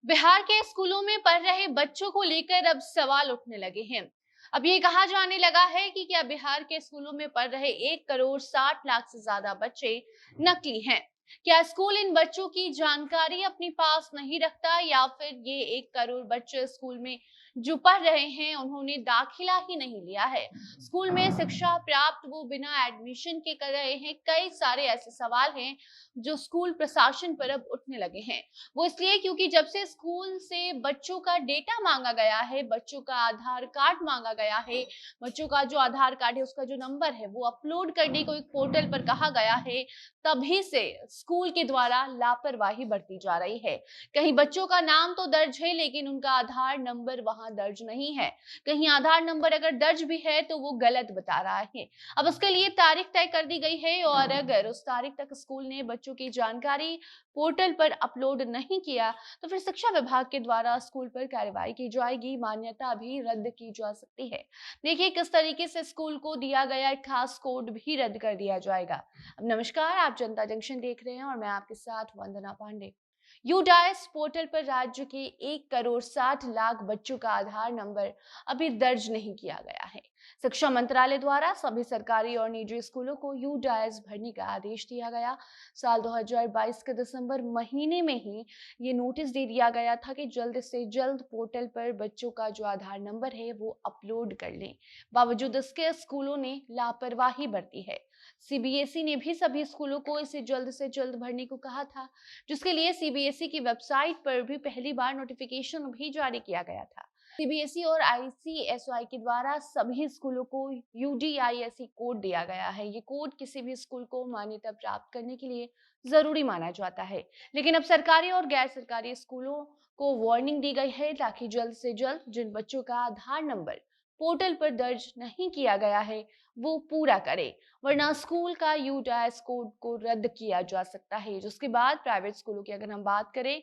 बिहार के स्कूलों में पढ़ रहे बच्चों को लेकर अब सवाल उठने लगे हैं। अब ये कहा जाने लगा है कि क्या बिहार के स्कूलों में पढ़ रहे 1 करोड़ 60 लाख से ज्यादा बच्चे नकली हैं। क्या स्कूल इन बच्चों की जानकारी अपने पास नहीं रखता, या फिर ये 1 करोड़ बच्चे स्कूल में जो पढ़ रहे हैं उन्होंने दाखिला ही नहीं लिया है। स्कूल में शिक्षा प्राप्त वो बिना एडमिशन के कर रहे हैं। कई सारे ऐसे सवाल हैं जो स्कूल प्रशासन पर अब उठने लगे हैं। वो इसलिए क्योंकि जब से स्कूल से बच्चों का डेटा मांगा गया है, बच्चों का आधार कार्ड मांगा गया है, बच्चों का जो आधार कार्ड है उसका जो नंबर है वो अपलोड करने को एक पोर्टल पर कहा गया है, तभी से स्कूल के द्वारा लापरवाही बढ़ती जा रही है। कहीं बच्चों का नाम तो दर्ज है लेकिन उनका आधार नंबर वहां दर्ज नहीं है। कहीं आधार नंबर अगर दर्ज भी है तो वो गलत बता रहा है। अब उसके लिए तारीख तय कर दी गई है, और अगर उस तारीख तक स्कूल ने बच्चों की जानकारी पोर्टल पर अपलोड नहीं किया तो फिर शिक्षा विभाग के द्वारा स्कूल पर कार्रवाई की जाएगी, मान्यता भी रद्द की जा सकती है। देखिए किस तरीके से स्कूल को दिया गया एक खास कोड भी रद्द कर दिया जाएगा। अब नमस्कार, आप जनता जंक्शन देख रहे हैं और मैं आपके साथ वंदना पांडे। यूडाइस पोर्टल पर राज्य के 1 करोड़ 60 लाख बच्चों का आधार नंबर अभी दर्ज नहीं किया गया है। शिक्षा मंत्रालय द्वारा सभी सरकारी और निजी स्कूलों को यूडाइस भरने का आदेश दिया गया। साल 2022 के दिसंबर महीने में ही ये नोटिस दे दिया गया था कि जल्द से जल्द पोर्टल पर बच्चों का जो आधार नंबर है वो अपलोड कर लें। बावजूद इसके स्कूलों ने लापरवाही बरती है। सीबीएसई ने भी सभी स्कूलों को इसे जल्द से जल्द भरने को कहा था, जिसके लिए सीबीएसई की वेबसाइट पर भी पहली बार नोटिफिकेशन भी जारी किया गया था। सीबीएसई और आईसीएसई के द्वारा सभी स्कूलों को यूडीआईएसई कोड दिया गया है। ये कोड किसी भी स्कूल को मान्यता प्राप्त करने के लिए जरूरी माना जाता है। लेकिन अब सरकारी और गैर सरकारी स्कूलों को वार्निंग दी गई है, ताकि जल्द से जल्द जिन बच्चों का आधार नंबर पोर्टल पर दर्ज नहीं किया गया है वो पूरा करे, वरना स्कूल का यूडाइस कोड को रद्द किया जा सकता है। जिसके बाद प्राइवेट स्कूलों की अगर हम बात करें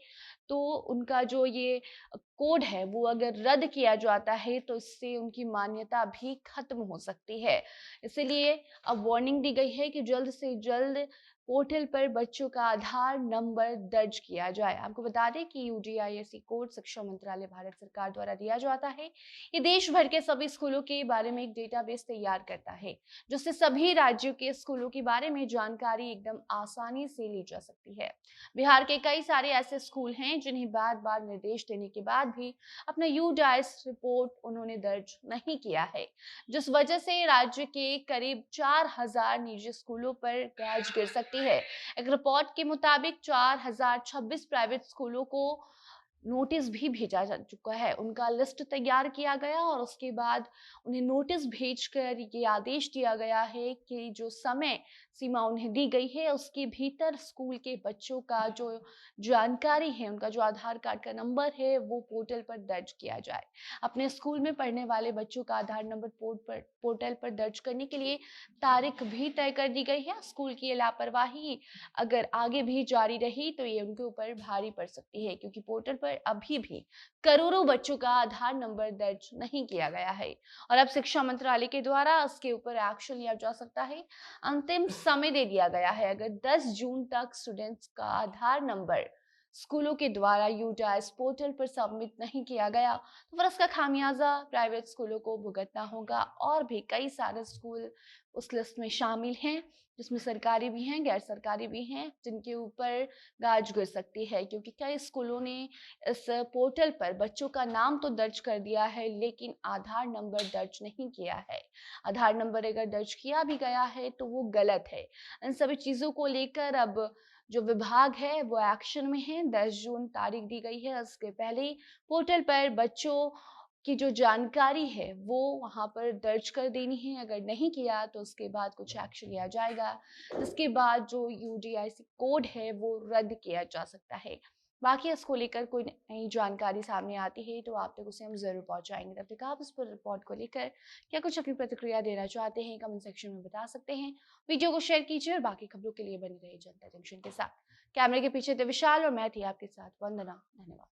तो उनका जो ये कोड है वो अगर रद्द किया जाता है तो इससे उनकी मान्यता भी खत्म हो सकती है। इसीलिए अब वार्निंग दी गई है कि जल्द से जल्द पोर्टल पर बच्चों का आधार नंबर दर्ज किया जाए। आपको बता दें कि यूडीआईएसई कोड शिक्षा मंत्रालय भारत सरकार द्वारा दिया जाता है। ये देश भर के सभी स्कूलों के बारे में एक डेटाबेस तैयार करता है, जिससे सभी राज्यों के स्कूलों के बारे में जानकारी एकदम आसानी से ली जा सकती है। बिहार के कई सारे ऐसे स्कूल हैं जिन्हें बार बार निर्देश देने के बाद भी अपना यूडाइस रिपोर्ट उन्होंने दर्ज नहीं किया है, जिस वजह से राज्य के करीब 4000 निजी स्कूलों पर गाज गिर सकती है। एक रिपोर्ट के मुताबिक 4026 प्राइवेट स्कूलों को नोटिस भी भेजा जा चुका है। उनका लिस्ट तैयार किया गया और उसके बाद उन्हें नोटिस भेजकर ये आदेश दिया गया है कि जो समय सीमा उन्हें दी गई है उसके भीतर स्कूल के बच्चों का जो जानकारी है, उनका जो आधार कार्ड का नंबर है वो पोर्टल पर दर्ज किया जाए। अपने स्कूल में पढ़ने वाले बच्चों का आधार नंबर पोर्टल पर दर्ज करने के लिए तारीख भी तय कर दी गई है। स्कूल की ये लापरवाही अगर आगे भी जारी रही तो ये उनके ऊपर भारी पड़ सकती है, क्योंकि पोर्टल पर अभी भी करोड़ों बच्चों का आधार नंबर दर्ज नहीं किया गया है और अब शिक्षा मंत्रालय के द्वारा इसके ऊपर एक्शन लिया जा सकता है। अंतिम समय दे दिया गया है। अगर 10 जून तक स्टूडेंट्स का आधार नंबर स्कूलों के द्वारा यूडाइस पोर्टल पर सबमिट नहीं किया गया तो फिर इसका खामियाजा प्राइवेट स्कूलों को भुगतना होगा। और भी कई सारे स्कूल उस लिस्ट में शामिल हैं, जिसमें सरकारी भी हैं, गैर सरकारी भी हैं, जिनके ऊपर गाज गिर सकती है, क्योंकि कई स्कूलों ने इस पोर्टल पर बच्चों का नाम तो दर्ज कर दिया है लेकिन आधार नंबर दर्ज नहीं किया है। आधार नंबर अगर दर्ज किया भी गया है तो वो गलत है। इन सभी चीजों को लेकर अब जो विभाग है वो एक्शन में है। 10 जून तारीख दी गई है, इसके पहले ही पोर्टल पर बच्चों की जो जानकारी है वो वहां पर दर्ज कर देनी है। अगर नहीं किया तो उसके बाद कुछ एक्शन लिया जाएगा, जिसके बाद जो यूडीआईसी कोड है वो रद्द किया जा सकता है। बाकी इसको लेकर कोई नई जानकारी सामने आती है तो आप तक उसे हम जरूर पहुंचाएंगे। तब तक आप इस पर रिपोर्ट को लेकर क्या कुछ अपनी प्रतिक्रिया देना चाहते हैं कमेंट सेक्शन में बता सकते हैं। वीडियो को शेयर कीजिए और बाकी खबरों के लिए बनी रही जनता जंक्शन के साथ। कैमरे के पीछे थे विशाल और मैं थी आपके साथ वंदना। धन्यवाद।